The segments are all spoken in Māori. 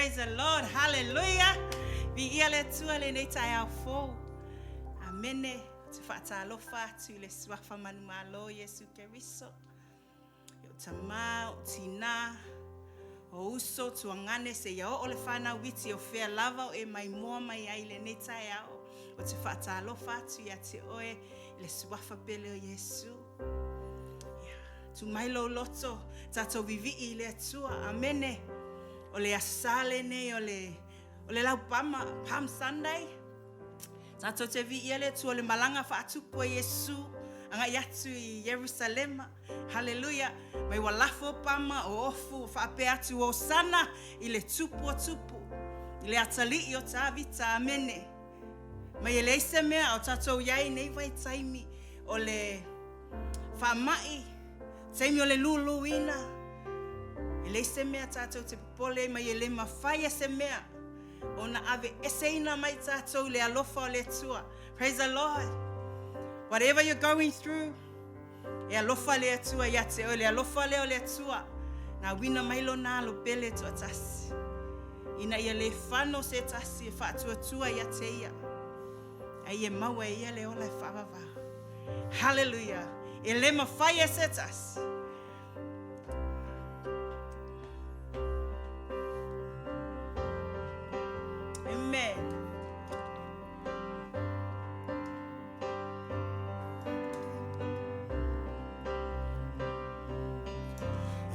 Praise the Lord. Hallelujah. Vi le tua le nei tai au fo. Amene. Te fata alofa tu le swafa manumalo Yesu Keriso. Yo tama tina. O uso tuangane se ya o le fana witi o fea lava o e mai moa mai ai le nei tai au. O te fata alofa tu ya te oe le swafa pele o Yesu. Tu mai lo loto tato vivi I le tua. Amene. O le asale ne o le lau Palm Sunday. Tato te vi ia le tua le malanga fa atu po Yesu. Anga yatu I Jerusalem. Hallelujah. Mai walafo pama o ofu fa pe atu Hosanna I le tupu. I le atali I o tavita amene. Mai le ise mea o tato yai nei vai taimi o le fa mai. Taimi o le luluina. Ele se mea tatou te popole mai ele mawhaia se mea. Ona ave eseina mai tatou le alofa o le tua. Praise the Lord. Whatever you're going through, e alofa le tua ia te o le alofa le o le tua. Na wina mailo na lo pele tua tasi. Ina ia le whano se tasi e whaatua tua ia te ia. Ai e maua ia le ola e whawawau. Hallelujah. Ele mawhaia se tasi. Amen.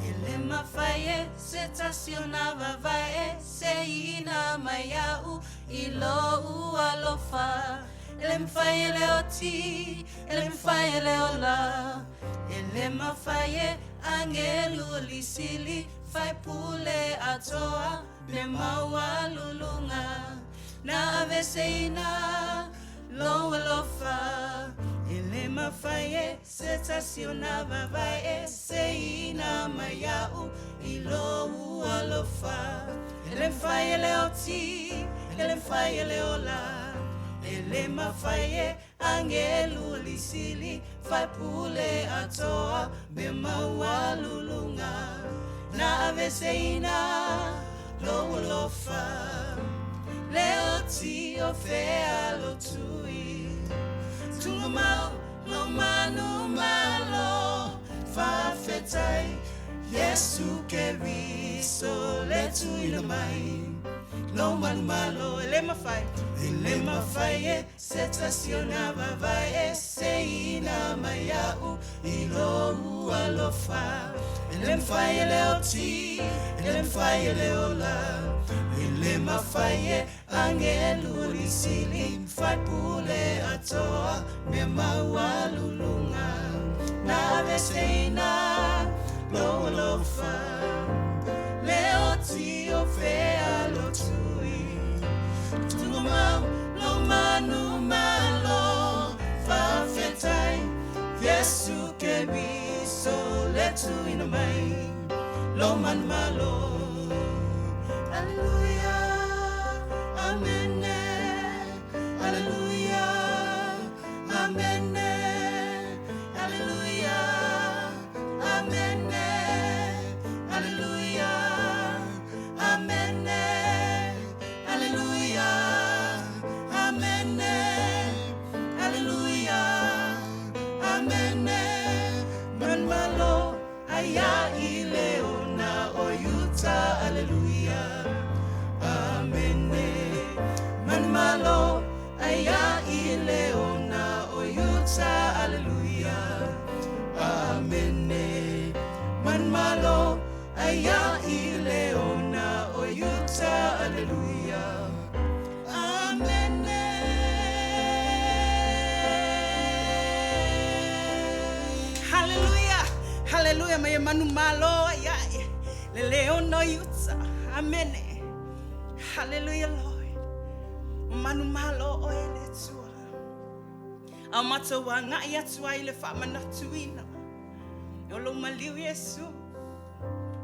Ele mafaye se tasionava vae se ina mayau ilo ualofa. Ele mfaye leoti, ele mfaye leola. Ele mafaye angelu lisili fai pule atoa. Me maua lulunga na aveseina lo alofa. Ele mafaye se tasionava vae se ina mayau ilo alofa. Ele mafaye leoti, ele mafaye leola. Ele mafaye angelu lisili fai pule atoa. Me maua lulunga na aveseina lo alofa. Leoti o fea lo tui. Tungumau lo manu malo. Fa fetai Yesu Keriso le tui lo mai. Lo manu malo ele mafai se tasionava vai se ina mayau ilo alofa. Ele mfai leoti, ele mfai leola. Ele mafai angelu lisili fai pule atoa me maua lulunga na veseina lo alofa. Leoti o fea lo tui. Tungumau lo manu malo. Fa fetai Yesu Keriso le tui no mai. Lo manu malo. Hallelujah. Amen. Hallelujah. Amen. Hallelujah. Amen. Hallelujah. Amen. Hallelujah. Amen. Hallelujah. Amen. Man malo aya ileona oyuta. Hallelujah. Amen. Man malo aya ileona oyuta. Hallelujah. Amen. Man malo aya ileona oyuta. Hallelujah. Amen. Hallelujah. Hallelujah. May manu malo ya le leono yuta. Amen. Hallelujah, Lord. Manu malo o ele tua. Amato wa nga ya tua ile fa manatuina. Yolo maliu Yesu.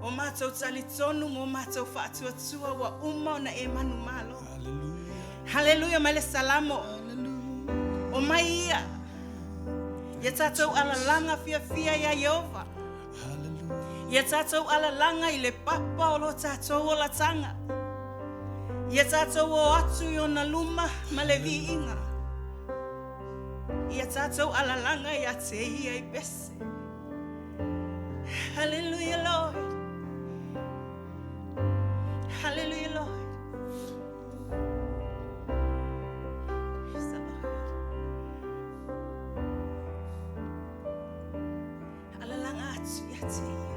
O mato talitonu mo mato fa tua wa uma na e manu malo. Hallelujah. Hallelujah, male salamo. Hallelujah. O maia. Ye tatou alalanga fia ya Yehova. Hallelujah. Ye tatou alalanga I le papa o lo tatou o la tanga. Ia tātou o atu i ona luma ma le vi inga. Ia tātou alalanga ia te ia I pese. Hallelujah, Lord. Hallelujah, Lord. Praise the Lord. Alalanga atu ia te ia.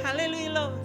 Hallelujah, Lord.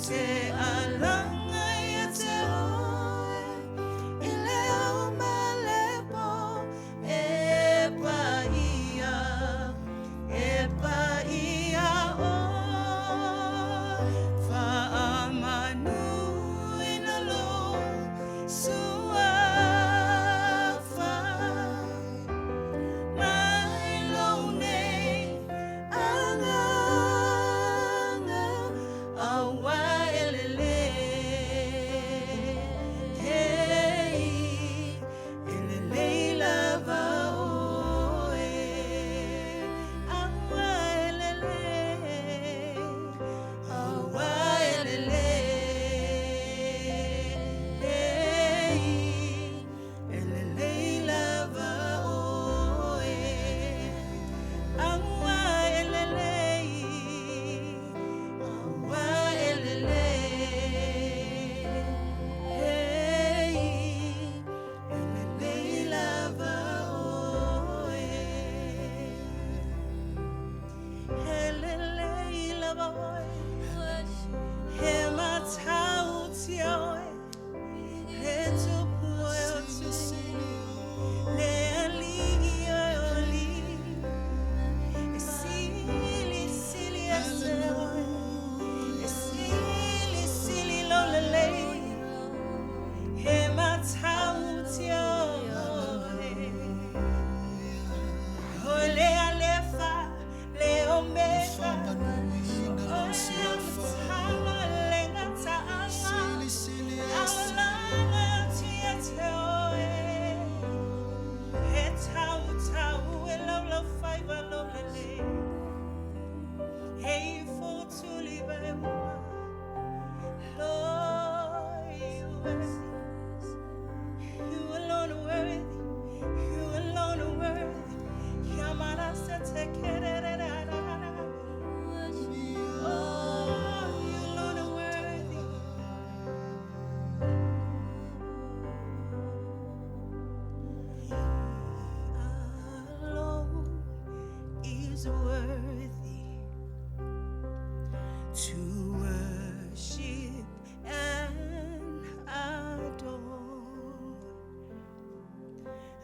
Te ala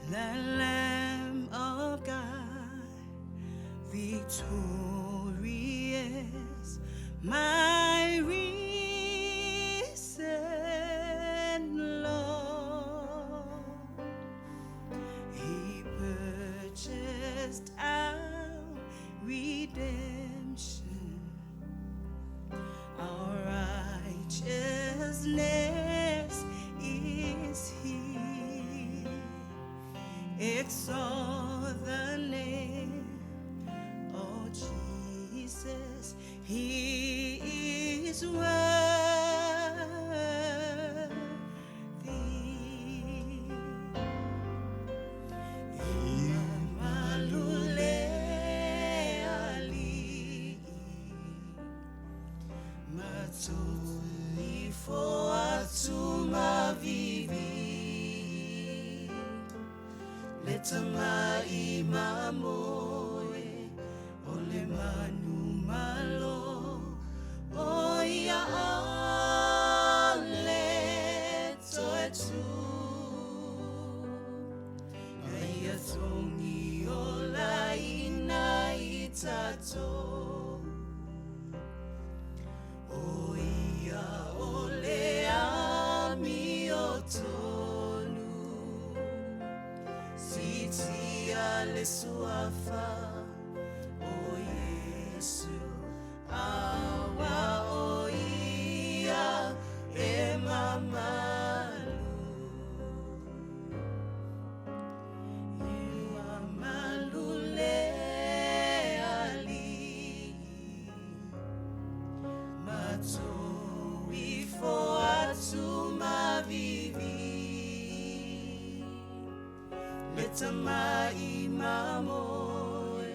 the Lamb of God, victorious, my risen Lord. He purchased our redemption, our righteousness is He. Exalt the name of Jesus, He is worthy. Imalule ali matuli fo atuma vivi letama imamoe ole manu malo oia ole toetu aya tongi ola ina itato oia ole ami otonu siti ale suafa o Yesu awa oia e mamalu imamalule ali matoi fo atuma vivi letama imamoe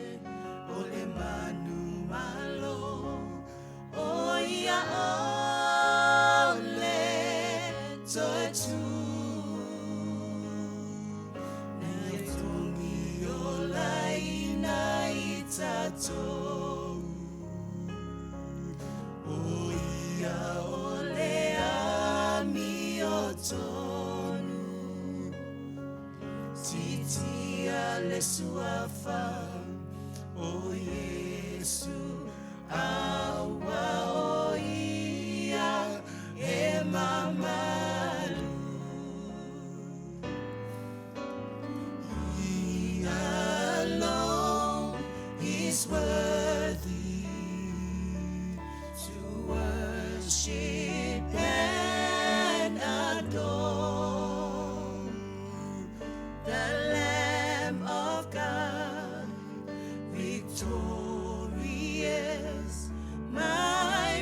ole manu malo oia ole toetu netongi ola ina itato oia ole ami otonu titi ale suafa o Yesu awa oia e mamalu He alone is worthy to worship and adore the Lamb of God, victorious, my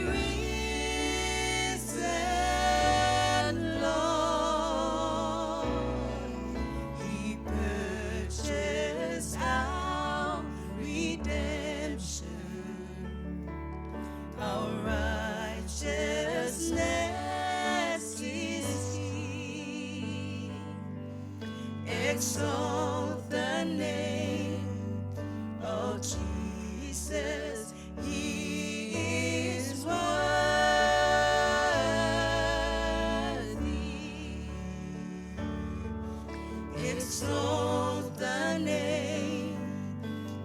risen Lord. He purchased our redemption, our righteousness is He. Exalt the name of Jesus, He is worthy. Exalt the name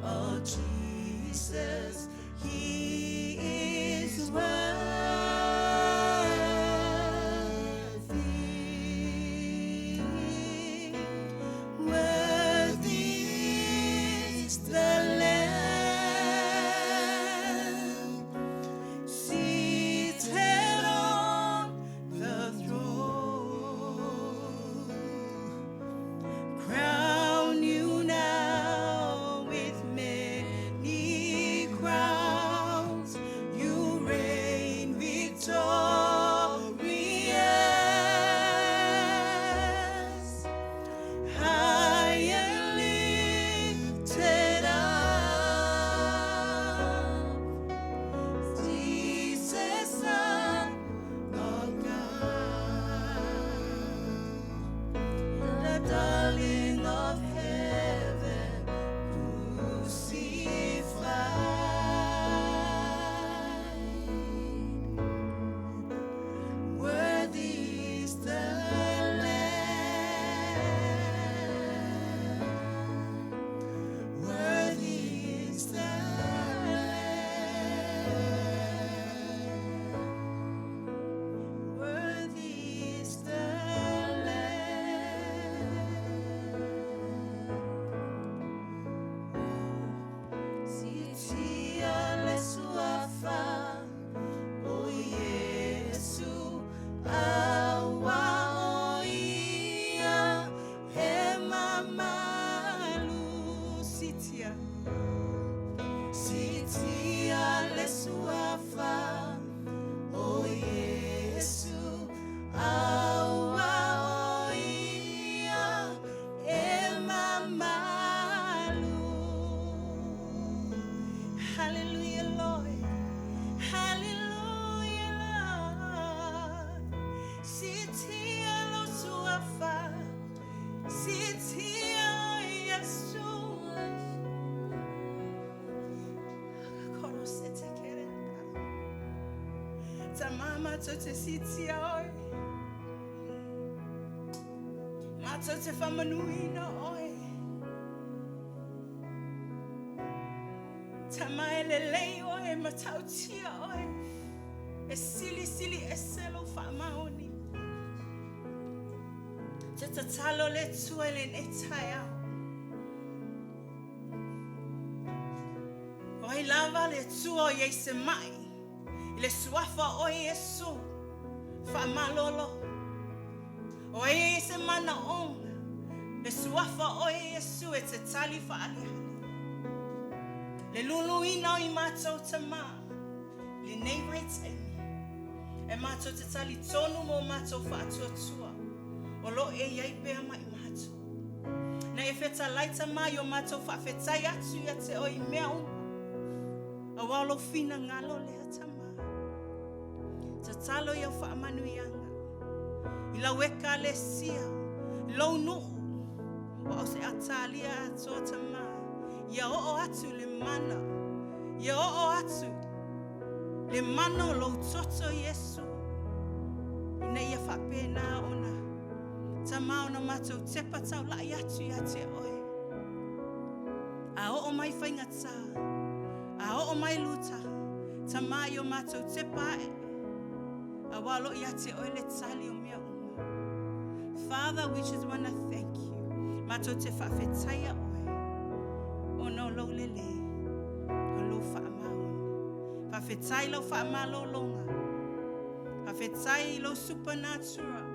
of Jesus, He is worthy. mātou te sitia oi. Mātou te whamanuina oi. Tamai le lei oi, matau tia oi. E sili e selo whamaoni. Te tatalo le tua le netai au. Oi lava le tua o se mai. Le suafa o Yesu. Whamalolo. Oi se mana onga. Le suafa o Yesu e te tali whaaliha. Le lulu ina o I mātou te mā. Le nei rei e mātou te tali tonu mo mātou whaatuatua. O lo e iei pēr mai mātou. Na e wheta laita mai o mātou whawhetai atu ia te o I mea uma. A walo fina ngalo lea tama. Ta talo ia whaamanuianga. I la weka le sia. Lau nuhu. Wa o se atalia ato tama. Ia o atu le mana. Ia o atu. Le mana o lo toto Yesu. Ina ia whapena ona. Tama ona matou tepa tau lai atu ia te oe. A o mai whaingata. A o mai luta. Tama i o matou tepa e. A walo ia te oe le tali o mea uma. Father, we just want to thank you. Matou te whawhetai a oe. O no lo lele. O lo whaamaona. Whawhetai lo whaamalo longa. Whawhetai lo supernatural.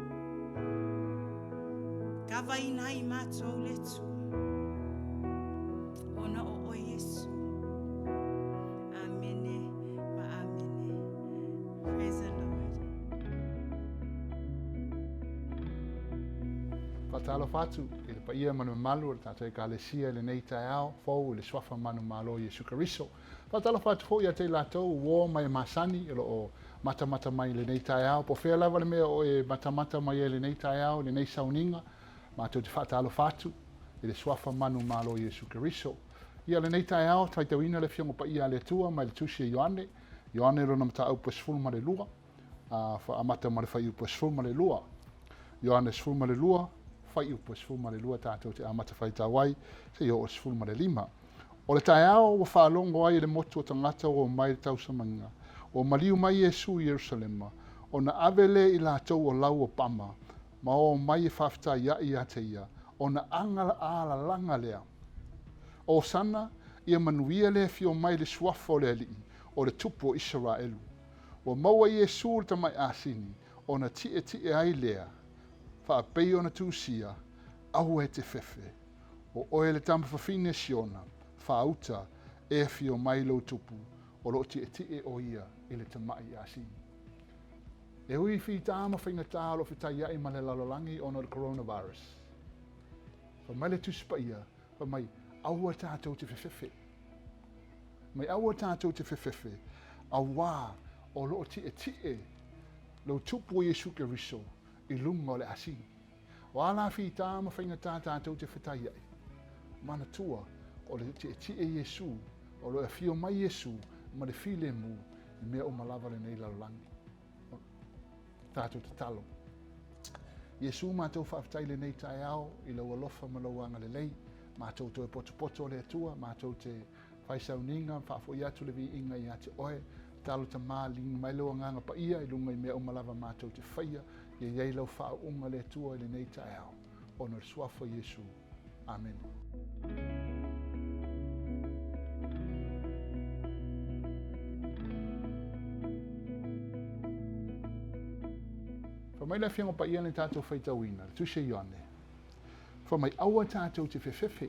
Kawa ina I mātou le tua. Ona o Yesu. Amene, ma amene. Praise the Lord. Fatalo fatu, ele paia manu malu, ele tātou ka le sia, ele nei tai ao, fau, ele swafa manu malo Yesu Kariso. Fatalo fatu fo ia te lātou, wo mai masani, ele o mata mai le nei tai ao, po whea lava le mea o e mata mai le nei tai ao, le nei sauninga, mātou te whaatalo fatu, ele swafa manu malo Yesu Kariso. Ia le nei tai ao, tai tawina le fiongo pa ia le tua, mai le tusi e Ioane. Ioane rona mata au pas fulma le lua, a mata ma le whai upas fulma le lua. Ioane fulma le lua, whai upas fulma le lua tātou te amata whai tawai, se i o os fulma le lima. O le tai ao, wa whaalongo ai le motu o tangata o mai le tausamanga. O maliu mai Yesu Yerusalema, o na avele I lātou o lau o pama, ma o mai e whafta ia te ia, o na angala ala langa lea. O sana, ia manuia le fio mai le suafo le alii, o le tupo Israelu. O maua Yesu ta mai asini, o na tie ai lea, wha pei o na tūsia, au e te fefe. O oe le tama whawhine siona, wha auta e fio mai lo tupu, o lo tie o ia, I le tamai asini. E hui whi tāma whainga tālo whitai ai ma le lalolangi o no le coronavirus. Wha mai le tuspa ia, wha mai aua tātou te whewhewhe. Mai aua tātou te whewhewhe, a wā o lo tie, lo tupu Yesu Kariso, I lunga o le asini. O ala whi tāma whainga tātou te whitai ai. Mana tua, o le tie Yesu, o lo e fio mai Yesu, ma le file mu, I mea o malawa le nei lalolangi. Tātou te talo. Yesu mātou whaafitai le nei tai ao, I lau alofa ma lau anga le lei, mātou to e poto le atua, mātou te whaisau ninga, whaafoi atu le vi inga I ate oe, talo ta mā linga mai lau nganga pa ia, I lunga I mea o malawa mātou te whaia, I iei lau wha unga le atua I le nei tai ao. Ono le suafa Yesu. Amen. Mai la fianga pa ia le tātou whaitauina, le tuse Ioane. Wha mai aua tātou te whewhewhe.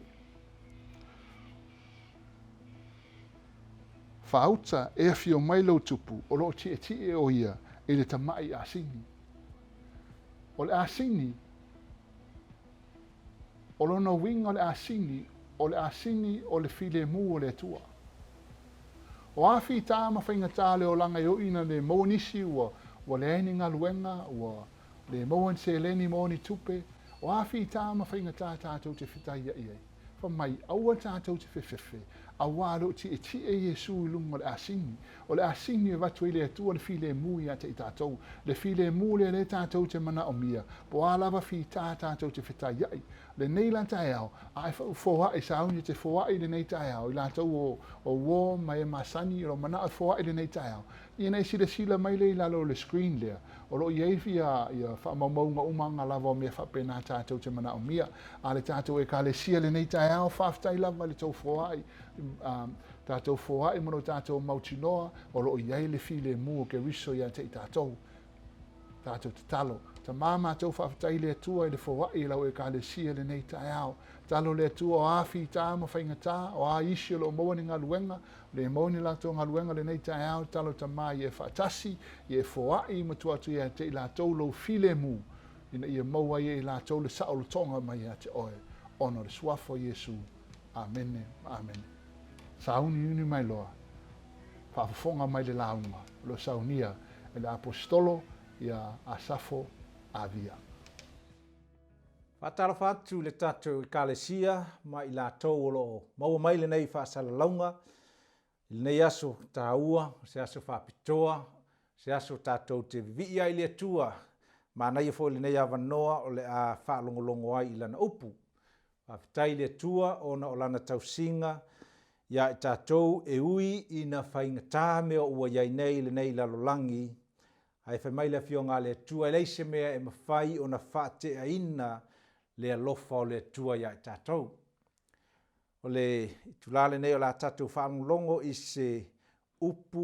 Wha auta e fio mai lau tupu, o lo tie o ia, e le tamai asini. O le asini, o lo na winga le asini o le file mu o le atua. O awhi tāma whainga tāle o langa o ina le maunisi wa le aini ngā luenga, wa le moan se leni moani tupe, o awhi tāma whainga tātou te whitai ia iei. Wha mai aua tātou te whewhewhe, a walo ti e Yesu i lunga le asini. O le asini e watu i le atua le file mu ia te i tātou. Le file mu le tātou te mana o mia. Po alawa fi tātou te whita iai. Le neilan tae au, ai fōa i sauni te fōa i le nei tae au. I lātou o wō mai e masani o mana o fōa i le nei tae au. I nei sila mai le lalo le screen lea. O lo iei fi a whaamaunga umanga lava o mea whapena tātou te mana o mia. A le tātou e ka le sia le nei tae au, whaftai lava le tau fōa i. Tātou fōa i mono tātou mautinoa, o lo iei le file mu o ke riso ia te i tātou. Tātou te talo. Ta mama tau whaftai le atua i le fōa i lau e ka le sia le nei tae au. Talo le atua o awhi tā ma whaingatā, o a isi o lo moani ngā luenga, le moani lato ngā luenga le nei tae au, talo ta mai e whaatasi, i e fōa i matua tu ia te i lātou lo file mu, ina i e maua i lātou le sao lo tonga mai a te oe. Ono le suafo Yesu. Amene, amene. Sauni uni mai loa. Whaafafonga mai le launga. Lo saunia e le apostolo ia asafo avia. Whatara whatu le tātou i kālesia, mai i lātou o lo maua mai le nei whaasala launga, i nei aso tā ua, se aso whapitoa, se aso tātou te vii ai le atua, ma nei fo le nei awanoa o le a whaalongolongo ai i lana upu. Whapitau le atua o na o lana tausinga, ia i tātou e ui i na whaingatā mea ua iai nei le nei lalolangi, ai whai mai le fionga le atua e leise mea e mawhai o na whaate a ina le alofa o le atua ia i tātou. O le tulale nei o la tātou whaamulongo i se upu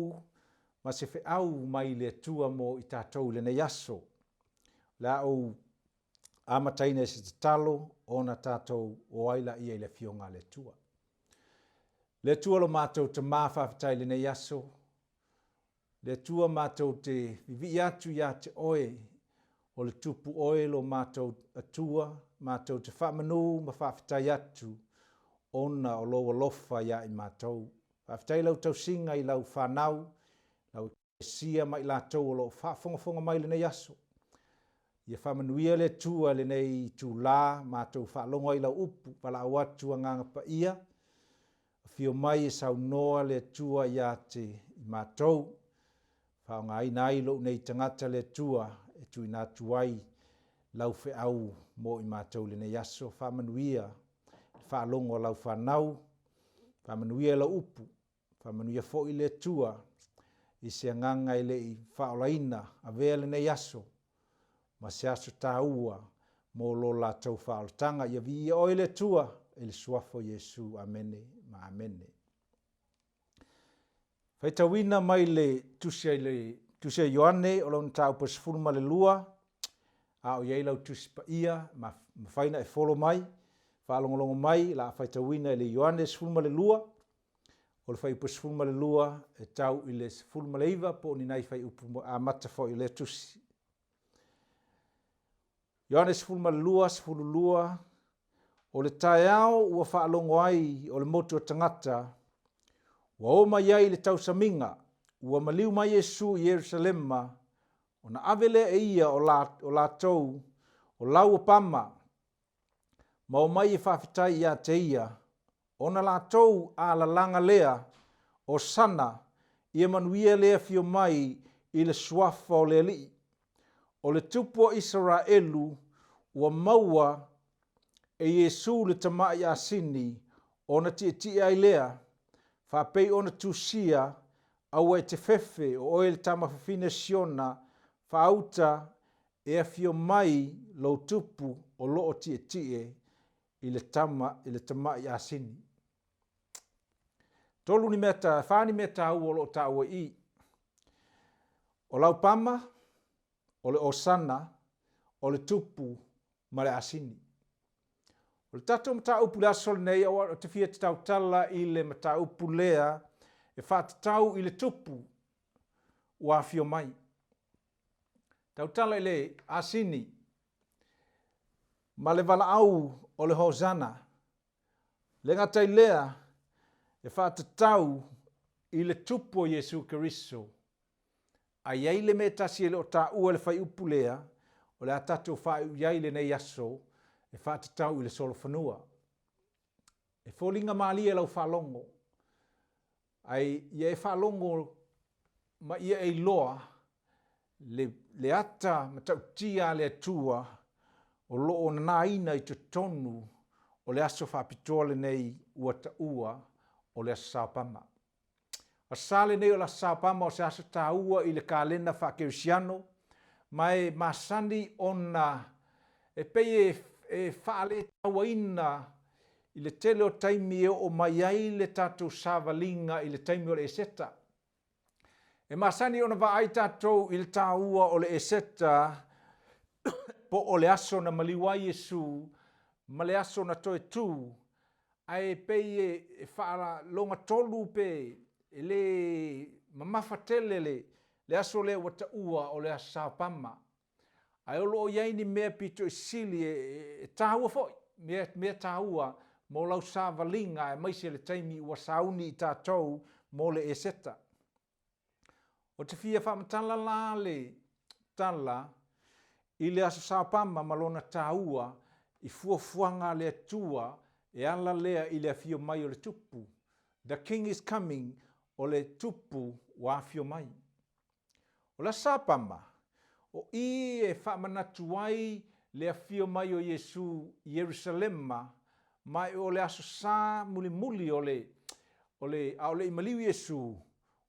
ma se au mai le atua mo i tātou le nei aso. La au amataina se te talo o na tātou o aila ia i le fionga le atua. Le atua lo mātou te mawhawhatai le nei aso, le tua mātou te vivi atu ia te oe, o le tupu oe lo mātou atua, mātou te whamanu ma whawhitai atu, ona o loa lofa ia i mātou. Whawhitai lau tau singa i lau whanau, lau sia mai lātou o lo whafonga mai le nei aso. Ia whamanuia le tua le nei tū lā, mātou whalongo i lau upu, pala au atu a nganga pa ia, fio mai e sau noa le tua ia te mātou, whaonga ai nai lo nei tangata le tua e tui nā tuai lau whe au mo i mātou le nei aso. Whamanuia, whalongo lau whanau, whamanuia lau upu, whamanuia fo i le tua i se nganga i le i whaolaina a vea le nei aso. Ma se aso tā ua mo lo la tau whaoltanga ia vi o i le tua e le suafo Yesu. Amene, ma amene. Whaitawina mai le tusia Ioane o lau nta upa sifuruma le lua, a o iei lau tusipa ia, ma whaina e folo mai, whaalongolongo mai, la whaitawina i le Ioane sifuruma le lua, o le whai upa sifuruma le lua, e tau i le sifuruma le iwa, po ni nai whai upa a mata fo i le tusi. Ioane sifuruma le lua, sifuru lua, o le tae au ua whaalongo ai o le motu o tangata, wa o mai ai le tau saminga, ua maliu mai Yesu i Yerusalema, o na avele e ia o la tau, o lau o pama, ma o mai e whawhitai ia te ia, o na la tau a la langa lea, o sana, i manuia lea fio mai i le suafa o le li, o le tupu o Israelu, ua maua e Yesu le tamai a sini, o na ti ai lea, whapei ona tusia au e te fefe o oe le tama whiwhine siona whauta e a fio mai lo tupu o loo tie i le tama i asini. Tolu ni meta, whani meta au o loo taua i. O lau pama, o le osana, o le tupu ma le asini. O le tatou mataupu le asole nei o te fia te tautala i le mataupu lea e whatatau i le tupu ua fio mai. Tautala i le asini ma le vala au o le Hosanna. Le ngatai lea e whatatau i le tupu o Yesu Keriso. A iei le me tasi e le o ta ua le whai upu lea o le a tatou whai iei le nei aso e whatatau i le solo whanua. E fōlinga maali e lau whalongo. ai ia e whalongo ma ia e loa le ata ma tautia le atua o loo na ina i te tonu o le aso whapitoa le nei ua ta ua o le aso saopama. A sale nei o la saopama o se aso ta ua i le kalena whakerisiano mai masani ona e pei e whaale taua ina i le tele o taimi o mai ai le tatou savalinga i le taimi o le eseta. E masani ona va ai tatou i le taua o le eseta po o le aso na maliwa Yesu ma le aso na toe tu ai pei e whaala longa tolu pe e le mamafatele le aso le wata ua o le aso saopama. Ai o loo iai ni mea pito i sili e tāua foi, mea tāua mo lau sāvalinga e maise le taimi ua sauni i tātou mo le eseta. O te fia whamatala la le tala i le aso saopama malona tāua i fuafuanga le atua e ala lea i le afio mai o le tupu. The king is coming o le tupu wa afio mai. O la saopama o i e whamanatu ai le afio mai o Yesu i Jerusalema mai o le aso sā muli o le imaliu Yesu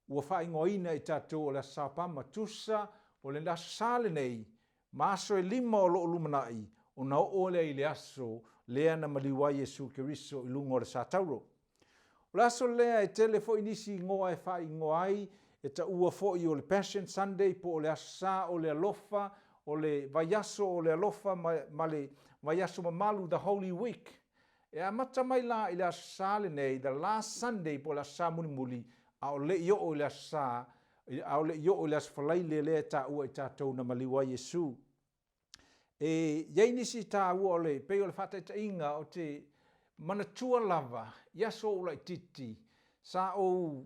ua whaingoina i tātou o le saopama tusa o le aso sāle nei ma aso e 5 o loo lumanai o na o le i le aso lea na maliwa Yesu Keriso i lunga o le sātauro. O le aso lea e tele fo inisi ngoa e whaingoa ai e ta ua fo'i o le Passion Sunday po o le asa o le alofa o le vaiaso o le alofa ma le vaiaso mamalu the Holy Week. E amata mai la i le asa le nei the last Sunday po le asa muli a o le io o le asa a o le io o le asa falai le ta ua i tātou na maliwa Yesu. E iei nisi ta ua o le pei o le whata ta inga o te manatua lava iaso o lai titi sa o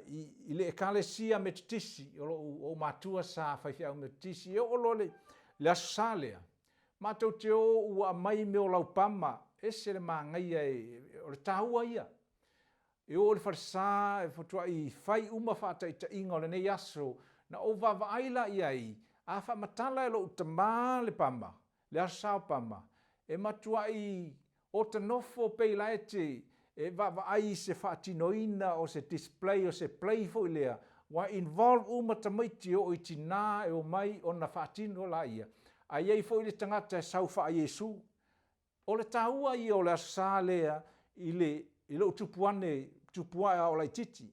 i le ekalesia me tisi o matua sa whaiwhia me tisi o lo le aso salea. Mātou te o ua mai me o laupama e se le māngai o le tāua ia. E o le wharisā e whatua i whai uma whata i ta inga o le nei aso na o vavaaila iai a whamatala e lo utamā le pama, le aso saopama. E matua i o te nofo pei laete e vavaai se whaatinoina o se display o se play fo ilea wa involve uma tamaiti o i tina e o mai o na whaatino la ia. A iei fo ile tangata e sauwha a Yesu. O le tāua i o le asa lea i le tupuane o lai titi.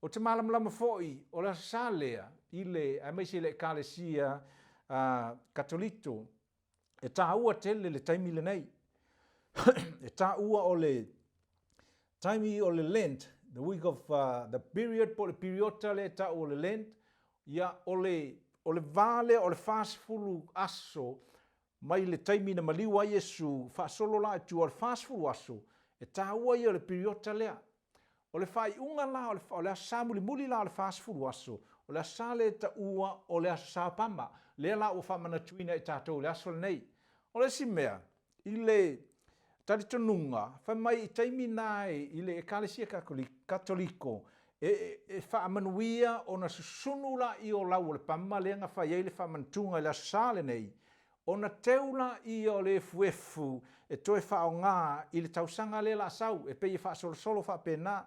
O te malamlama fo'i o le asa lea i le a meisi le ekalesia katolito e tāua tele le taimi le nei. E tāua o le taimi o le Lent, the week of the period po le periota le ta o le Lent, ia o le vale o le fasfulu aso mai le taimi na maliwa Yesu fasolo la tu o le fasfulu aso e taua ia o le periota lea. O le fai unga la o le asamuli muli la o le fasfulu aso, o le asale ta ua o le asapama, le la o famana tuina e tātou le aso nei. O le simea, i le taritonunga, fa mai i taimi nai i le ekalesia katoliko e whaamanuia o na susunula i o lau o le pama leanga whai ei le whaamantunga i la sale nei. O na teula i o le fuefu e toe whao ngā i le tausanga le la sau e pei e wha solo wha pena.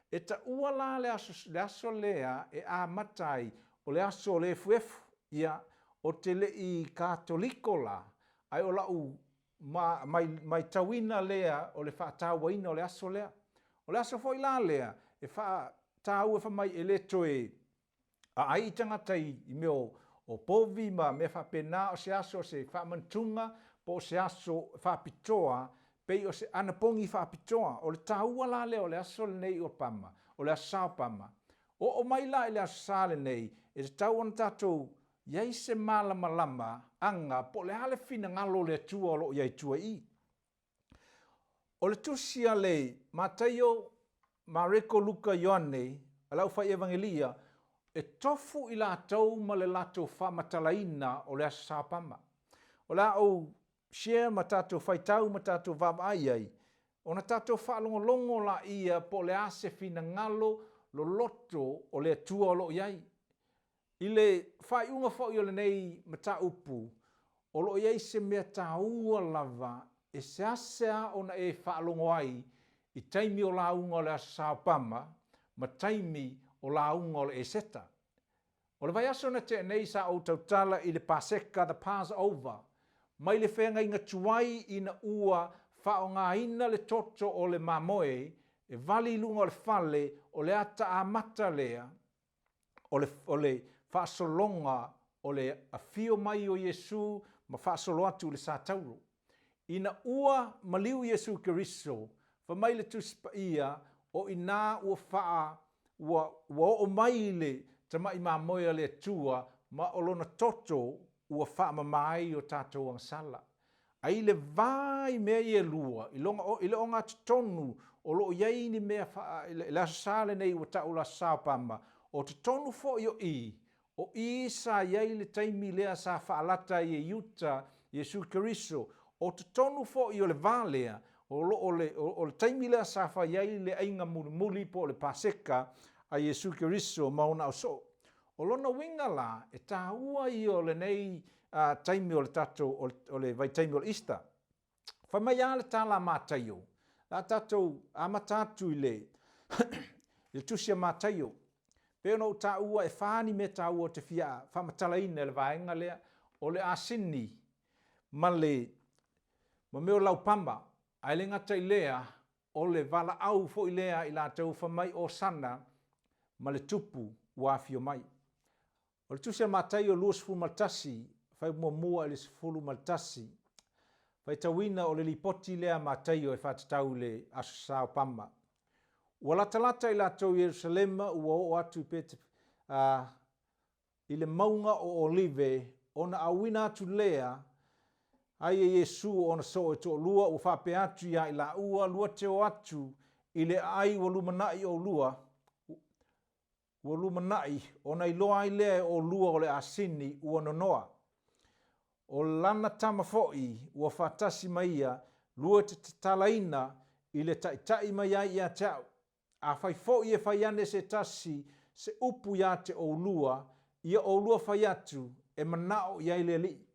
E ta ua la le aso lea e a matai o le aso le fuefu ia o te le i katoliko la ai o lau mai tawina lea o le whaatawaina o le aso lea. O le aso foi la lea e whaatau e whamai e le toe a ai tangata i meo o povi ma me whapena o se aso se whaamantunga po se aso whaapitoa pei o se anapongi whaapitoa o le taua la lea o le aso le nei o pama o le asao pama. O mai la i le aso sale nei e te tau ana tātou iai se malama anga po le hale fina ngalo le tua o lo iai tua i. O le tusia le Mataio, Mareko, Luka, Ioane, alau fai evangelia, e tofu i la tau ma le lato whamatalaina o le asa sapama. O la o share ma tātou whaitau ma tātou vavai ai, ona tātou whaalongolongo la ia po le ase fina ngalo lo loto o le atua o lo iai. I le whaiunga whai o le nei mata upu, o lo iai se mea tāua lava e se asea ona e whaalongo ai i taimi o launga o le asasāpama, ma taimi o launga o le eseta. O le vai aso na te nei sa o tautala i le Paseka, the Passover, mai le whenga inga tuai ina ua whao ngā ina le toto o le mamoe, e vali lunga o le whale o le ata a mata lea, o le whaasolonga o le awhio mai o Yesu, ma whaasolo atu le sātauro. Ina ua maliu Yesu Keriso, fa mai le tuspa ia o ina ua whaa, ua o mai le tamai mamoe le tua, ma o lona toto ua whaa mamai o tātou ang sala. Ai le vai mea i lua, i le o ngā tonu, o lo iai ni mea le asasale nei ua tau la sāpama, o te tonu fo o i sa iai le taimi lea sa whaalata i e yuta, Yesu Keriso, o te tonu fo o le vālea, o le taimi lea sa wha iai le ainga muli po le Paseka, a Yesu Keriso mauna o so. O lona winga la, e tā ua i o le nei taimi o le tatou, o le vai taimi o le Easter. Whai mai a le tāla mātaio. La tatou amatatu i le, i le tusia mātaio. Pēno o tā ua e whāni me tā ua te whia, whamatalaina le vaenga lea, o le asini, ma meo lau pamba, ai le ngata i lea, o le vala au fo i lea i la tau whamai o sana, ma le tupu wāwhio mai. O le tusia mātaio luas fu maltasi, whai mua i le sifulu maltasi, whai tawina o le lipoti lea mātaio e whatatau le asasao pamba. Ua latalata i lātou Jerusalema ua o atu pete i le maunga o olive ona awina atu lea ai e Yesu ona so e to lua ua whape atu ia i la ua lua teo atu i le ai ua lumanai o lua ua lumanai ona i loa i lea o lua o le asini ua nonoa. O lana tama foi ua whatasi maia lua te talaina i le taitai mai ai ia tau. A whai foi e whai ane se tasi se upu ia te o lua, ia o lua whai atu e manao iai le li.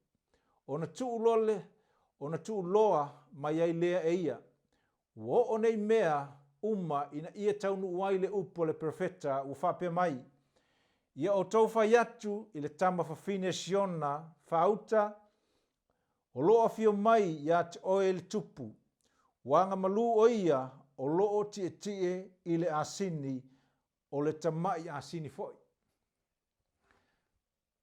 Ona tuu lole, ona tuu loa mai iai lea e ia. Wo o nei mea uma ina ia taunu uai le upu le profeta u whape mai. Ia o tau whai atu i le tama whawhine siona, whauta, o loa fio mai ia te oe le tupu. Wanga malu o ia o loo tie i le asini o le tamai asini foi.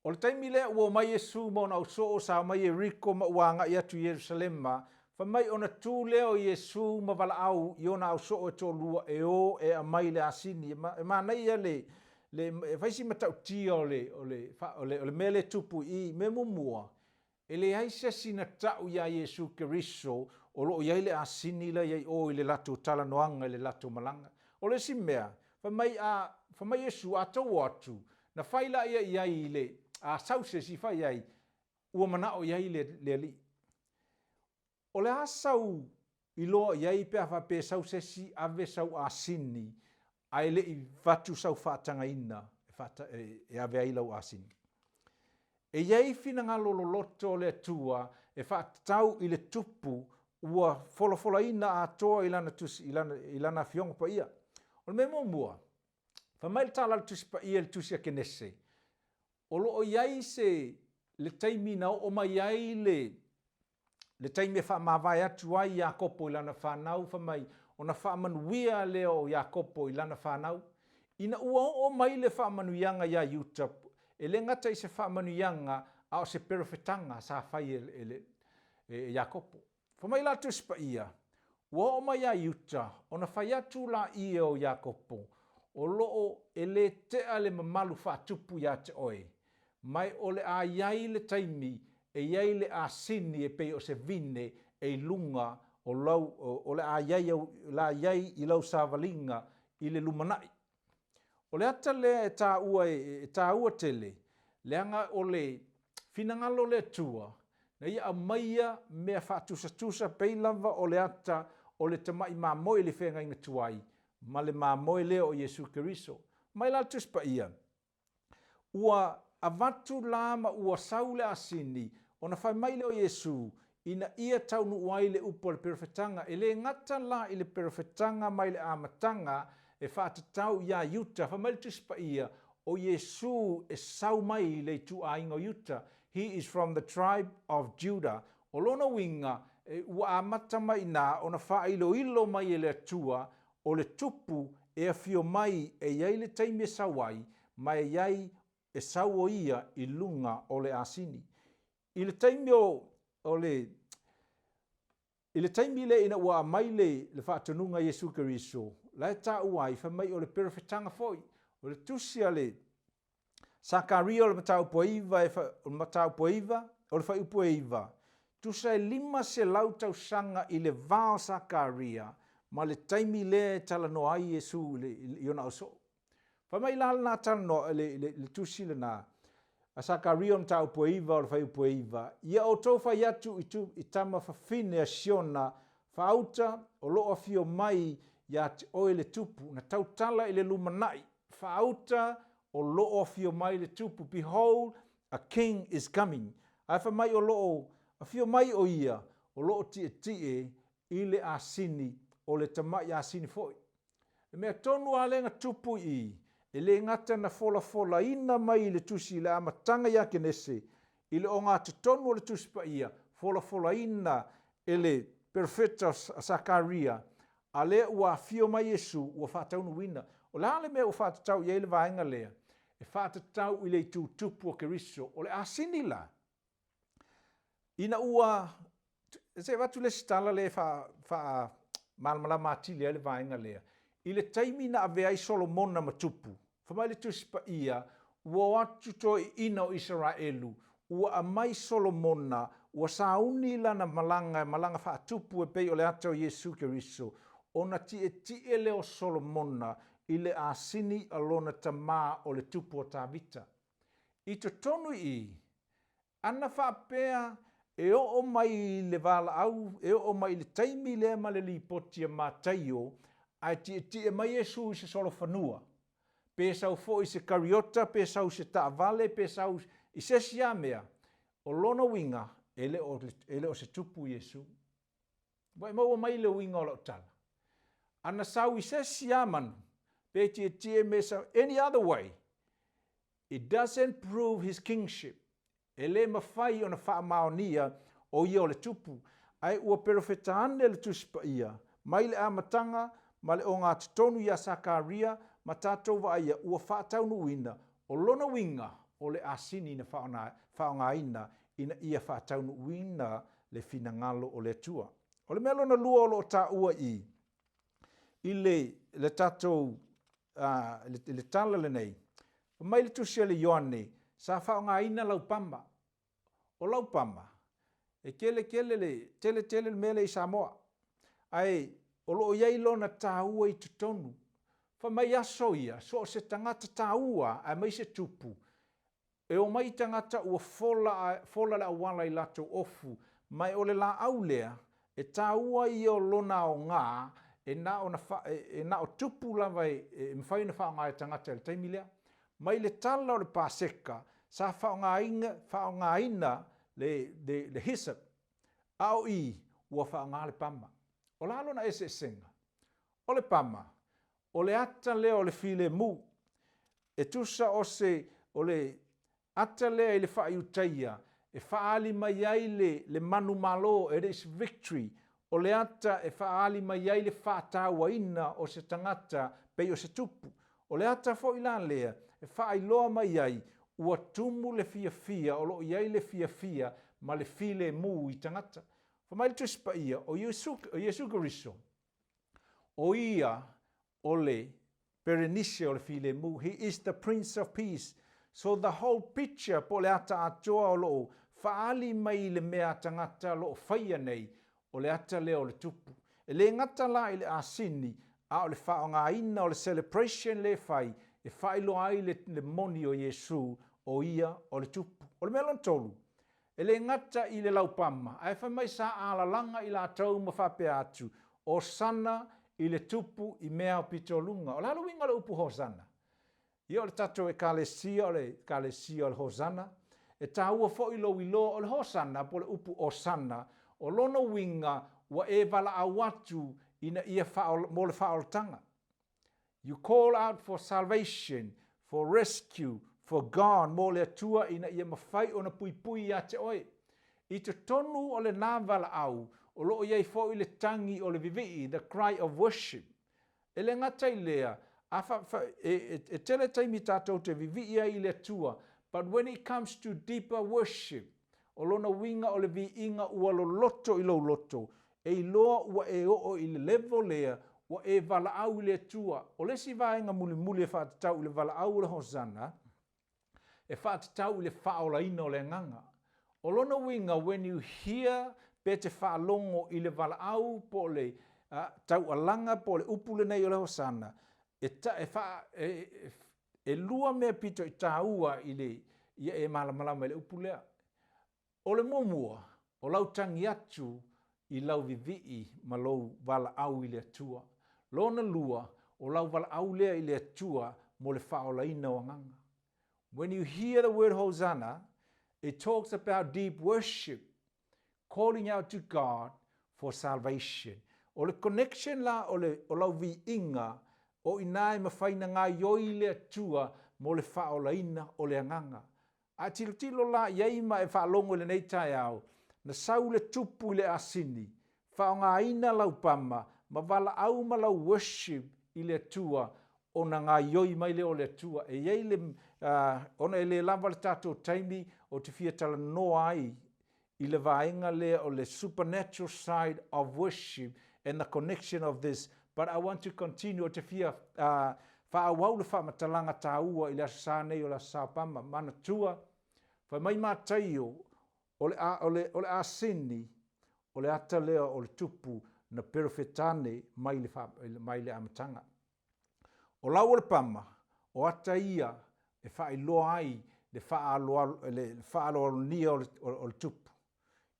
O le taimi lea ua mai Yesu mo na usoo sa mai e riko ma uanga i atu Jerusalema, fa mai ona tū leo Yesu ma wala au i ona usoo e tō lua e o e a mai le asini. E ma nei a le faisi matau tia o le mele tupu i me mumua. E le aisa sina tau ia Yesu Keriso o lo iai le asini la iai o i le lato tala noanga i le lato malanga. O le simea, fa mai Yesu atau atu, na whaila ia iai le a sause si whai iai, ua manao iai le li. O le asau i loa iai pe a whape sause si ave sau asini, ai le i vatu sau whaatanga ina, e ave ai lau asini. E iai fina ngā lololoto le tua, e whaatau i le tupu, ua fola ina a toa i lana fionga pa ia. O le memo mua, fa mai tala le tusi pa ia le tusi a kenese. O lo o iai se le taimi na o mai iai le taimi e wha mawai atu ai Iakopo i lana whanau, fa mai o na wha manuia leo o Iakopo i lana whanau. Ina ua o mai le wha manuianga ia Yuta, e le ngata i se wha manuianga a o se perfetanga sa whai e Iakopo. Fa mai la tuspa ia, ua o mai a Yuta, o na whai atu la ia o Iakopo, o loo e le tea le mamalu whaatupu ia te oe, mai o le a iai le taimi, e iai le a sini e pei o se vine e lunga o le a iai i lau savalinga i le lumanai. O le ata lea e tā ua tele, le anga o le finangalo le tua, na ia a maia mea whaatusa pei lava o le ata o le tamai mamoe le whenga inga tuai, ma le mamoe leo o Yesu Keriso. Mai la tuspa ia. Ua avatu lama ua saule asini, ona whai mai leo Yesu, ina ia tau nu uai le upo le perfetanga, e le ngata la i le perfetanga mai le amatanga, e whaatatau ia yuta, wha mai le tuspa ia, o Yesu e sau mai le tu ainga yuta. He is from the tribe of Judah. O lona winga, ua amata mai nā, ona wha ilo mai e le atua, o le tupu e a fio mai e iai le taimi e sawai, mai e iai e sau o ia i lunga o le asini. I le taimi o le I le taimi le ina ua mai le whaatanunga Yesu Keriso, la e tā uai wha mai o le perfetanga foi, o le tusia le Sakaria o le matau poiva, o le matau poiva, o le whai upoiva. Tusa e 5 se lau tau sanga i le vao Sakaria, ma le taimi le tala no ai Yesu i ona oso. Wha mai la na tala no le tusi le na, a Sakaria o le matau poiva o le whai upoiva, ia o tau whai atu i tama whawhine a siona, whaauta o loo fio mai ia te oe le tupu, na tau tala i le lumanai, whaauta o loo fio mai le tupu, behold, a king is coming. Ai wha mai o loo, a fio mai o ia, o loo tie i le asini, o le tamai asini foi. E mea tonu a lenga tupu i, e le ngata na fola ina mai le tusi le amatanga ia kenese, i le o ngā te tonu o le tusi pa ia, fola ina e le perfeta Sakaria, a le ua fio mai Yesu, ua whataunu wina. O le hale mea ua whatatau i ele vaenga lea, e whatatau i le tupu o Keriso, o le asini la. Ina ua, se watu le stala le malamala matili ele vaenga lea, i le taimi na aveai Solomona matupu, whamai le tuspa ia, ua watu to ina o Israelu, ua amai Solomona, ua sauni lana malanga whaatupu e pei o le atau Yesu Keriso, ona tie leo Solomona, i le asini alona tamā o le tupu o tāvita. I to tonu i, ana whaapea e o mai le vala au, e o mai le taimi le ma le lipotia mātaio, ai tie mai Yesu i se solo whanua. Pēsau fo i se kariota, pēsau se taavale, pēsau i se siamea, o lona winga, ele o se tupu Yesu. Wai maua mai le winga o lau tala. Ana sau i se siamanu, tie mesa any other way, it doesn't prove his kingship. Ele mawhai o na whaamaonia o ia o le tupu, ai ua perofeta ane le tuspa ia, mai le amatanga, ma le o ngā tonu ia Sakaria, ma tātou wa ia ua whaataunu wina, o lona winga o le asini na whaongaina, ina ia whaataunu wina le finangalo o le tua. O le melo na lua o lo tā ua i le tātou le tala le nei. Mai le tusia le Ioane, sa whaongaina laupama. O laupama. E kele le tele mele i Samoa. Ai, o loo iei lona tāua i tutonu. Wha mai aso ia, so se tangata tāua, ai mai se tupu. E o mai tangata ua fola le awala i lato ofu, mai o le la aulea, e tāua i o lona o ngā, e na o tupu lava e mwhaina whaonga e tangata le taimilea. Mai le tala o le pāseka, sa whaongaina le hisap, au i ua whaonga le pama. O lalo na ese senga. O le pama, o le ata lea o le file mu, e tusa o le ata lea i le whaiutaia, e whaali mai ai le manu malo, it is victory, o le ata e whaali mai ai le whaataua ina o se tangata pei o se tupu. O le ata fo ilan lea, e whaailoa mai ai, ua tumu le fia, o lo iai le fia, ma le file mu i tangata. Whamai le tuspa ia, o Yesu Keriso, o ia o le Berenice o le file mu, he is the Prince of Peace. So the whole picture po le ata atoa o lo whaali mai le mea tangata lo whaia nei, o le ata leo le tupu. E le ngata la i le asini, a o le whaonga ina o le celebration le whai, e whailo ai le moni o Yesu o ia o le tupu. O le melon tolu, e le ngata i le laupama, ai whamai sa ala langa i la tau ma whape atu, Hosanna i le tupu i mea o pitolunga. O le halo winga le upu Hosanna. Ia o le tatou e kalesia o le Hosanna. E tāua fo i lo o le Hosanna po le upu Hosanna. O lono winga wa e vala awatu ina ia mo le whaoltanga. You call out for salvation, for rescue, for God, mo le atua ina ia mawhai o na pui a te oe. I te tonu o le nāwala au, o loo iei fo i le tangi o le vivii, the cry of worship. E le ngatai lea, e tele taimi tātou te vivii i le atua, but when it comes to deeper worship, o lona winga o le vi inga ua lo loto i lo loto, e iloa ua e o i le level lea, ua e vala au i le atua. O le si vaenga muli e whaatatau i le vala au le Hosanna, e whaatatau i le whaolaina o le nganga. O lona winga, when you hear pe te whaalongo i le vala au po le tau alanga po le upule nei o le Hosanna, e lua mea pito i tāua i le ia e malamalama i le upulea. O le momua, o lau tangi atu i lau vivii ma lau vala au i le atua. Lona lua, o lau vala au lea i le atua mo le whaolaina o nganga. When you hear the word Hosanna, it talks about deep worship, calling out to God for salvation. O le connection la o lau vi inga, o inai mawhaina ngā ioi le atua mo le whaolaina o le nganga. A tilo la iaima e whaalongo le nei tai au, na sau le tupu i le asini, whao ngā ina lau pama, ma vala au ma lau worship i le atua, o na ngā ioi mai le o le atua. E iei le, ona e le lava le tātou taimi, o te fia tala noa ai, i le vaenga le o le supernatural side of worship, and the connection of this. But I want to continue o te fia, whaawau le whaamatalanga tāua i le asa nei o le asa pama, mana tua, whai mai mātaio, o le asini, o le ata lea o le tupu, na perofetane mai le amatanga. O lau o le pama, o ata ia, e whaailoa ai, le whaalonia o le tupu.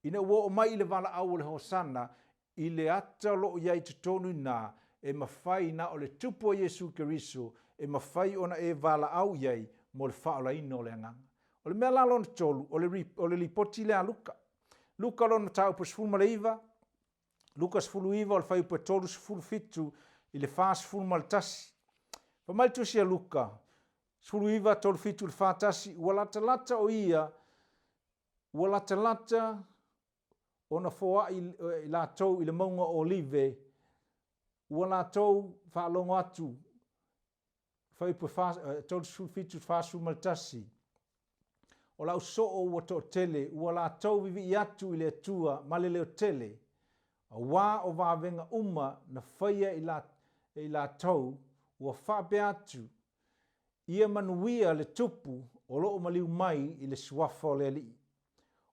Ina ua o mai le vala au le Hosanna, i le ata lo iai te tonu nā, e mawhai na o le tupu o Jesu Keriso, e mawhai ona e vala au iai, mo le whaolaina o le anganga. O le mea lalona tolu, o le lipoti lea Luka. Luka lona tau pa sfulma le iwa, Luka sfulu iwa o le whai pa tolu sfulu fitu, i le wha sfulma le tasi. Pa mai tusia Luka, sfulu iwa tolu fitu le wha tasi, ua lata o ia, ua lata ona foa i la tau i le maunga o olive, ua la tau whaalongo atu, whai pa tolu sfulu fitu wha sfulma le tasi. O lau soo ua to tele, ua la tau vivi i atu i le atua, ma le leo tele. A wā o vāwenga uma na whaia i la tau, ua whape atu. Ia manuia le tupu, o loo maliu mai i le suafa o le ali.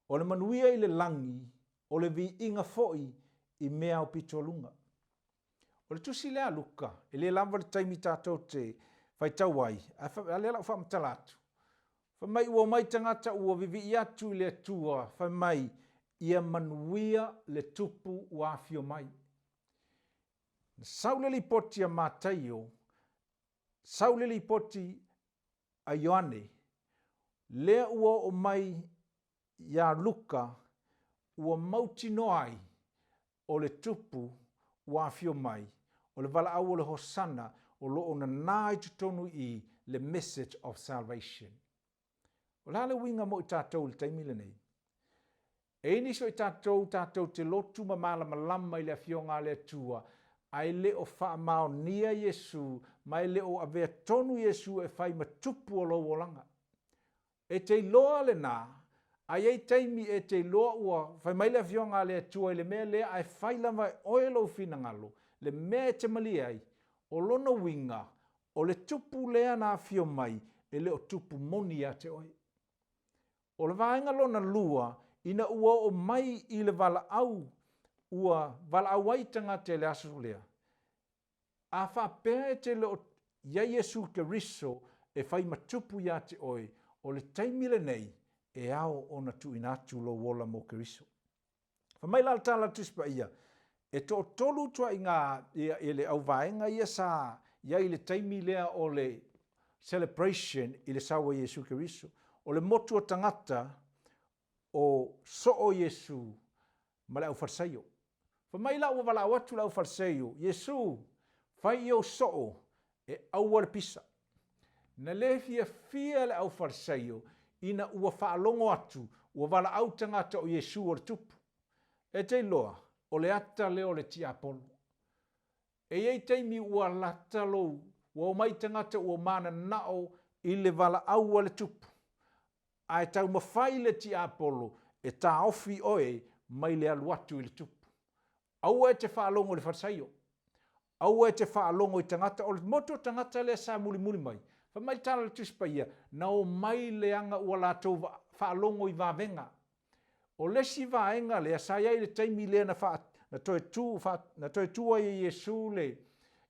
O le manuia i le langi, o le vi inga foi i mea o pitolunga. O le tusi lea Luka, e le lamba le taimi tātou te whaitawai, a le lau whamatalatu. Whamai ua mai tangata ua vivi i atu i le atua, whamai ia manuia le tupu ua fio mai. Saule li poti a Mataio, saule li poti a Ioane, lea ua o mai ia Luka, ua mauti noai o le tupu ua fio mai, o le vala au o le Hosanna, o loo na nai tutonu i le message of salvation. O lale winga mo i tātou le taimile nei. E niso i tātou te lotu ma malama i le afionga le atua, ai le o wha mao nia Yesu, mai le o avea tonu Yesu e whai matupu o lo langa. E te loa le nā, ai ei taimi e te loa ua, whai mai le afionga le atua, i le mea lea ai whai lama oe lo fina ngalo, le mea te mali ai, o lona winga, o le tupu lea na afio mai, e le o tupu moni a te oe. O le vaenga lona lua, ina ua o mai i le vala au, ua vala au waitanga te le asu lea. A whapea e te leo ia Jesu Keriso e whai matupu ia te oe, o le taimile nei e ao o na tu inatu lo wola mo Keriso. Whamai lal tala tuspa ia, e to tolu tua inga i le au vaenga ia sa ia i le taimi lea o le celebration i le sawa Iesu Keriso. O le motu o tangata o so o Iesu ma le au farsaio. Fa mai la ua wala watu la au farsaio. Iesu fai o so o e au le pisa. Na le fia le au farsaio ina ua whaalongo atu ua wala au tangata o Iesu o le tupu. E te loa o le ata leo le tia apolo. E ei teimi ua lata lou ua mai tangata ua mana nao i le wala au le tupu. Ai tau mawhai le tia apolo e tā ofi oe mai le aluatu i le tupu. Au e te whaalongo le farsaio. Au e te whaalongo i tangata o le moto tangata le sa muli muli mai. Fa mai tala le tuspaia na o mai le anga ua lātou whaalongo i wavenga. O lesi vaenga le asaya i le taimi le na toe tua i Iesu le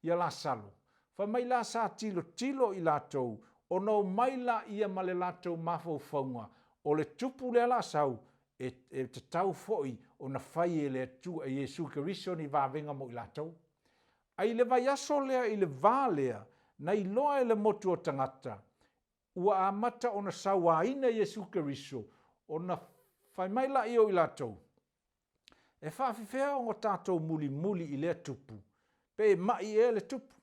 ia la salo. Fa mai la sa tilo i lātou o no mai la ia ma le lātou mafaufaunga o le tupu le la sau e te tau foi o na fai e le tu a Iesu Keriso ni vavenga mo i lātou. Ai le vai aso lea i le vālea na i loa e le motu o tangata ua amata o na sawaina Iesu Keriso o na fai mai la i o i lātou. E whaafifea o ngā tātou muli muli i lea tupu. Pe mai e le tupu.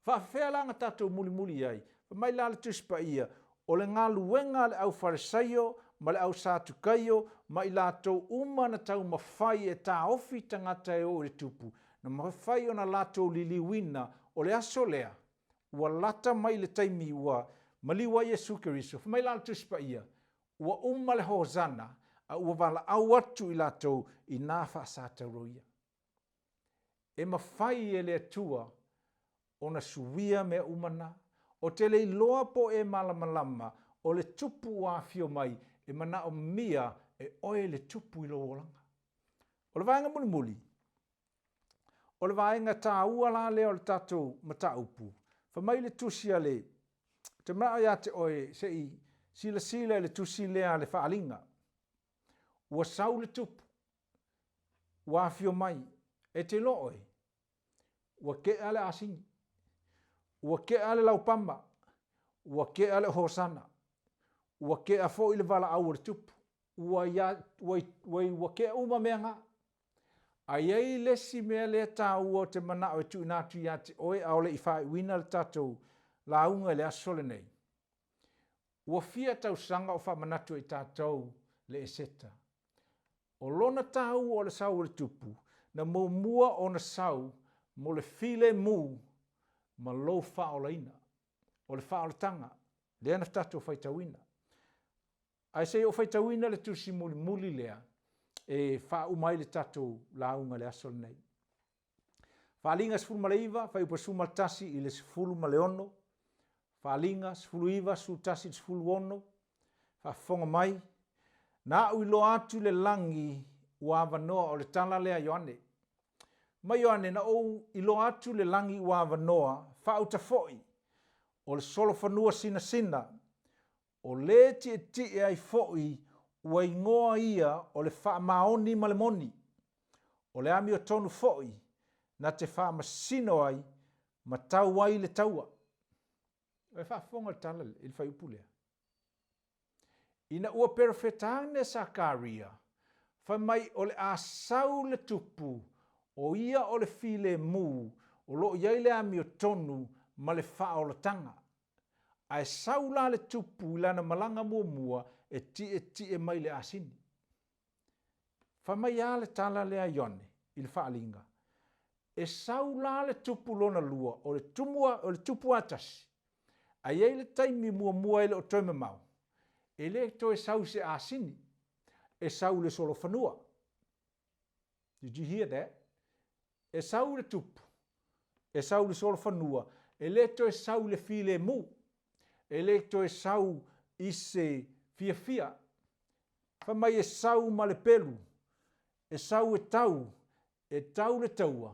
Whaafifea la ngā tātou muli muli ai. Fa mai la le tuspa ia o le ngā luenga le au farisaio ma le au sātukaio ma i lātou uma na tau mawhai e tā ofi tangata e o le tupu. Na mawhai o na lātou liliwina o le aso lea. Ua lata mai le taimi ua maliwa Iesu Keriso. Fa mai la le tuspa ia. Ua uma le Hosanna. A ua wala au atu i lātou i nā whaasātau roia. E mawhai e le atua o na suwia mea umana, o te lei loa po e malamalama, o le tupu a fio mai, e mana o mia e oe le tupu i lo olanga. O le vaenga muli muli. O le vaenga tā ua la leo le tātou mata upu. Fa mai le tusia le, te maa ia te oe se i sila le tusi lea le whaalinga. Ua sau le tupu, ua fio mai, e te loe, ua kea le asingi, ua kea le laupamba, ua kea le Hosanna, ua kea fo i le vala au le tupu, ua kea uma mea ngā. Ai ei lesi mea le tā ua te mana o tu inatu ia te oe au le i whai wina le tātou la unga le asole nei. Ua fia tau sanga o whamanatu i tātou le eseta. O lona tāu o le sau le tupu, na mua o na sau, mo le file mu, ma lo whaolaina, o le whaolatanga, le ana tātou whaitawina. Ai se o whaitawina le tusi muli muli lea, e wha umai le tātou launga le asol nei. Whalinga sifuru maleiva, whai upa sumaltasi i le sifuru maleono, whalinga sifuru iwa, sultasi sifuru ono, whafonga mai, na uilo atu le langi ua wanoa o le tala lea Ioane. Ma Ioane na ou ilo atu le langi ua wanoa whauta foi o le solo whanua sina sina o le ti e ai foi ua ingoa ia o le wha maoni ma le moni o le ami o tonu foi na te wha masino ai ma tau ai le taua. E wha fonga le tala il whai upulea. Ina ua perfetane Sakaria, fa mai o le asau le tupu, o ia o le file mu, o lo iai le ami o tonu, ma le wha o le tanga. Ai sau la le tupu ilana malanga mua e ti mai le asini. Fa mai a le tala le aione, il whaalinga. E sau la le tupu lona lua, o le tupu atasi. Ai ei le taimi mua ele o toime mau. E le to e sau se asini, e sau le solo whanua. Did you hear that? E sau le tupu, e sau le solo whanua, e le to e sau le file mu, e le to e sau i se fia. Fa mai e sau ma le pelu, e sau e tau le taua,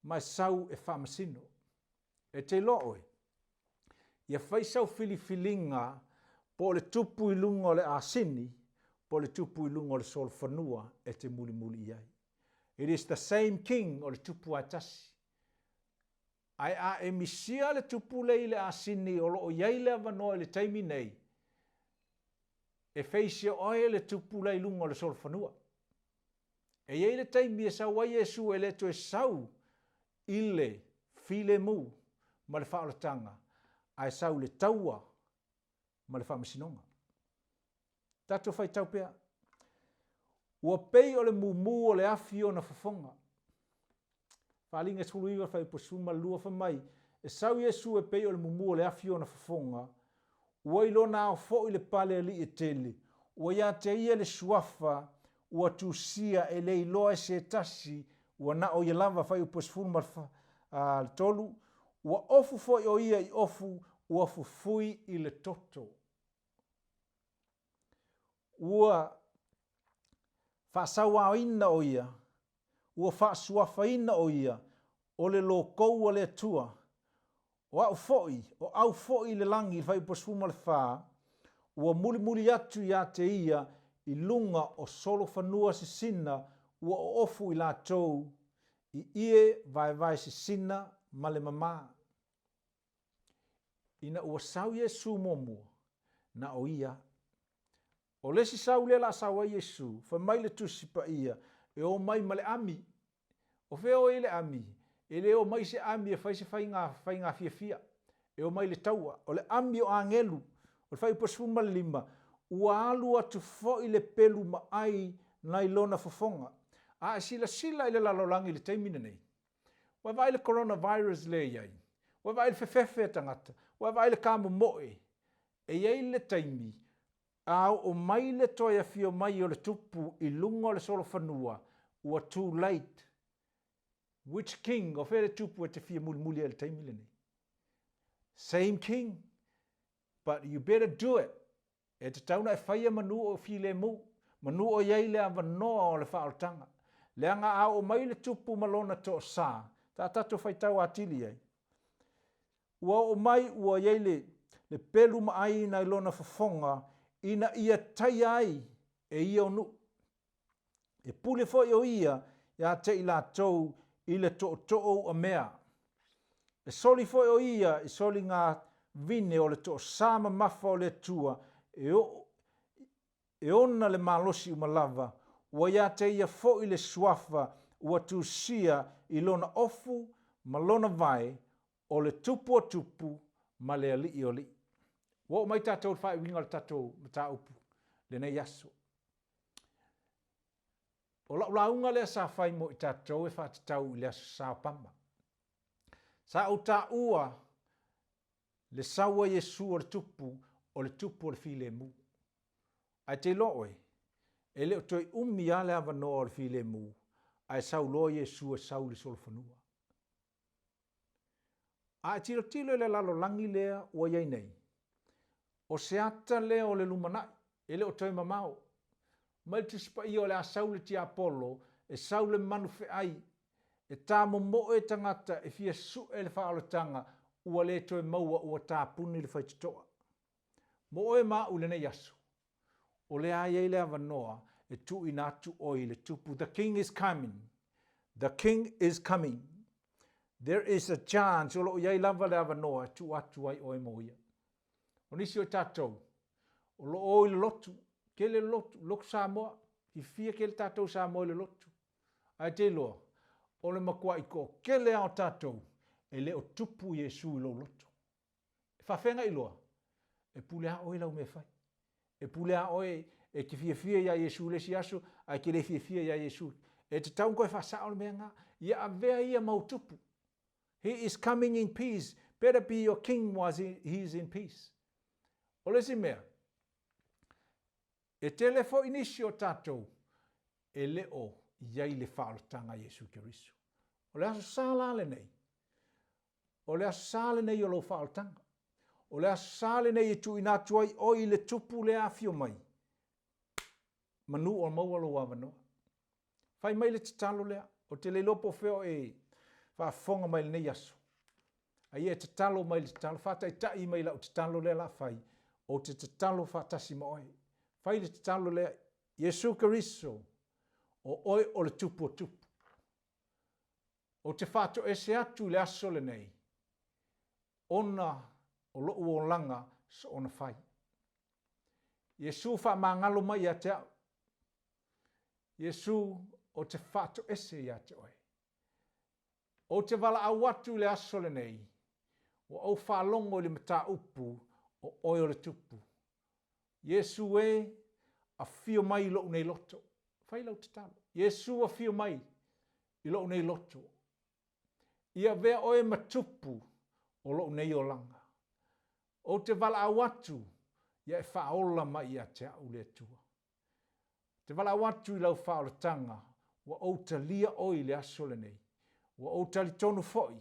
ma e sau e whamasino. E te loe, ia fai sau filifilinga, po le tupu i lunga o le asini, po le tupu i lunga o le sol whanua e te muli muli iai. It is the same king o le tupu atasi. Ai a e misia le tupu lei le asini o loo iai le avanoa le taimi nei. E feisia oe le tupu lei lunga o le solfanua. E iai le taimi e sau ai Yesu e le to e sau ile file mu ma le whaalatanga. Ai sau le taua ma le whaamasinonga. Tato whai tau pea. Ua pei o le mumu o le afi o na whafonga. Whalinga tulu iwa whai posuma lua whamai. E sau Yesu e pei o le mumu o le afi o na whafonga. Ua ilo na au fo i le pale ali e tele. Ua ia te ia le suafa. Ua tu sia e le iloa e se tasi. Ua na o ia lava whai u posfuma le tolu. Ua ofu fo i o ia i ofu. Ua fufui i le toto. Ua whaasawa ina o ia. Ua whaasuafa ina o ia. O le lo kou le tua. O au foi le langi whai posfuma le whaa. Ua muli muli atu ia te ia i lunga o solo whanua se sina. Ua ofu i la tou i ie vai se sina ma le mama. Ina ua sau Yesu momua na o ia. O lesi sau le la sau a Yesu, fa mai le tusi pa ia, e o mai ma le ami. O feo e le ami, e le o mai se ami e fai ngā fia fia. E o mai le taua, o le ami o angelu, o le fai posfuma le lima, ua alu atu fo i le pelu ma ai na ilona fofonga. A sila i le lalolangi le teimina nei. Wa vai le coronavirus le iai. Wa vai le fefefe tangata. Wa vai le kamo moe. E iai le taimi. Au o mai le toia fio mai o le tupu i lunga o le solo whanua. Ua too late. Which king o fere tupu e te fia muli e le taimi le nei. Same king. But you better do it. E te tauna e whaia manu o file mu. Manu o iai le avanoa o le whaaltanga. Le anga au o mai le tupu malona to sa. Ta tato whai tau atili ai. Ua o mai ua iai le pelu ma ai na ilona whafonga. Ina ia tai ai e ia o nu. E pule fo i o ia te i la tou i le to'o a mea. E soli fo i o ia i soli ngā vine o le to'o sama mafa o le tua e ona le malosi umalava. Ua ia te ia fo i le suafa ua tu sia i lona ofu ma lona vai o le tupu o tupu ma le ali i o li. Wa mai tātou whai winga le tātou mata upu le nei aso. O launga le sa whai mo i tātou e whātatau i le aso sa pamba. Sa au tā ua le saua Yesu o le tupu o le file mu. Ai te loe, e leo toi umi a le avanoa o le file mu, ai sau loa Yesu e sau le solo whanua. Ai tilo le lalo langi lea ua iai nei. O se ata lea o le lumanai, e leo toi mamao. Mai tispa i o le asau le tia Apollo, e sau le manu fe ai, e tā mo e tangata e fia su e le whaalatanga, ua le toi maua ua tā puni le whaititoa. Mo e ma ule nei aso. O le ai le avanoa, e tu inatu oi le tupu. The king is coming. The king is coming. There is a chance, o lo iai lava le avanoa, tu atu ai oi mo ia. O nisi o tātou, o lo oi le lotu, ke le lotu, loku Samoa, i fia ke le tātou Samoa le lotu. Ai te loa, o le makua i ko, ke le ao tātou, e le o tupu Yesu i lo lotu. E whawhenga i loa, e pule a oi lau me whai. E pule a oi, e ki fia ia Yesu le si aso, ai ke le fia ia Yesu. E te taunko e whasao le mea ngā, ia a vea ia mau tupu. He is coming in peace. Better be your king was he is in peace. O le si mea, e telefo inisio tātou, e leo iai le whaalatanga Yesu Keriso. O le aso sāla le nei. O le aso sāle nei o lo whaalatanga. O le aso sāle nei e tu inatuai o i le tupu le awhio mai. Manu o maua lo wawanoa. Whai mai le tatalo lea, o te le lopo feo e whaafonga mai le nei aso. Ai e tatalo mai le tatalo, whata i tai mai la o tatalo lea la whai. O te tatalo whatasi moe. Whai le tatalo lea, Yesu Keriso, o oi o le tupu o tupu. o te whāto ese atu le aso le nei, ona o loo o langa so ona whai. Iesu wha mangalo mai ia te au. Iesu o te whāto ese ia te oe. O te wala au atu le aso le nei, o au whaalongo le mata upu o oe le tupu. Iesu e a fio mai lo nei loto. Whai lau te talo. Iesu a fio mai i lo nei loto. Ia vea oe matupu o lo nei o langa. O te wala au atu, ia e whaola mai ia te au le tua. Te wala au atu i lau whaola tanga, wa o ta lia oi le aso le nei. Wa o tali tonu foi,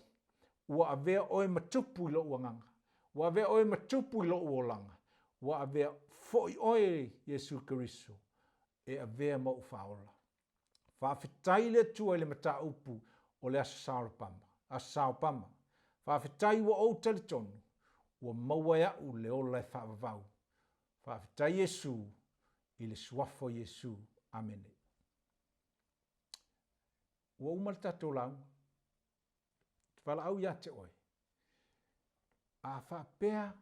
wa a vea oe matupu i lo uanganga. Wa a vea oe matupu i lo uolanga. Wa a vea foi oe Jesu Keriso, e a vea mau whaola. Whawhitai le tua i le mata upu o le aso saurapama. Aso saurapama. Whawhitai wa o tali tonu, wa maua ia u le ola e whaavavau. Whawhitai Jesu i le suafo Jesu. Amen. Wa umal tatou lau. Wala au ia te oe. A whapea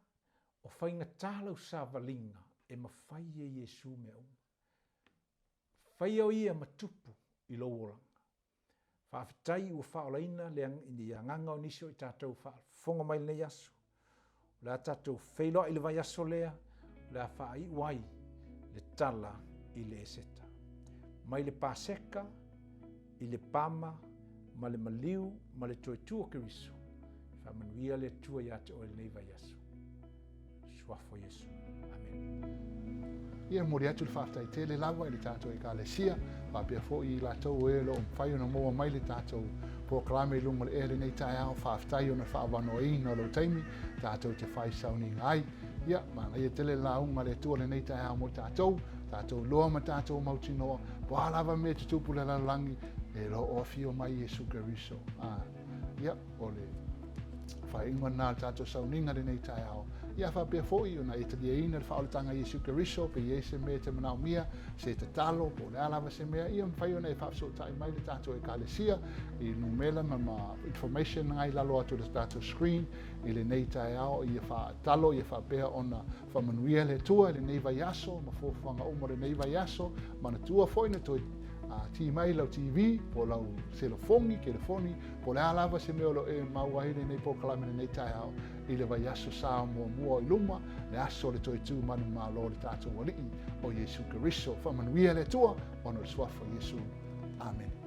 o whainga tālau sa valinga e mawhai e Jesu me au. Whai au ia matupu i lo olanga. Whawhitai ua whaolaina leang i nganga o nisio i tātou whafonga mai le yaso. La tātou whailoa i le vai aso lea, la whaai wai le tala i le eseta. Mai le paseka, i le pama, ma le maliu, ma le toe tua Keriso. Whamanuia le tua ia te oe nei vai aso. Suafo Jesu. Amen. Ia mori atu le whaftai te le lawa i le tātou e ka le sia, whapea fo i la tau e lo mwhai ona moa mai le tātou proklame i lunga le ere nei tai au, whaftai ona whaavano i no lo taimi, tātou te whai sauni ngai. Ia, mana ia tele la unga le tua le nei tai au mo tātou loa ma tātou mauti noa, po alawa me te tupu le lalangi, e lo o fio mai Jesu Keriso. Ia, o le whai ingoa nā tātou sauninga le nei tai au. Ia whapea fōi o na etalia ina le whaoletanga Jesu Keriso, pe Iese me te manao mia, se te talo, po le alawa se mea, ia mwhai o nei whapso tai mai le tātou e kalesia, i numela ma information ngai lalo atu le tātou screen, i le nei tai au, ia wha talo, ia whapea o na whamanuia le tua, le nei vai aso, ma fōwhanga umo le nei vai aso, ma na tua fōi na toi, ti mai lau TV, po lau selofongi, telefoni, po le alawa se mea lo e mauahine nei pokalame nei tai au, i le vai aso sa mua i luma, le aso le toi tū manu malo le tātou walii o Jesu Keriso, whamanuia le tua, ono le suafa Jesu. Amen.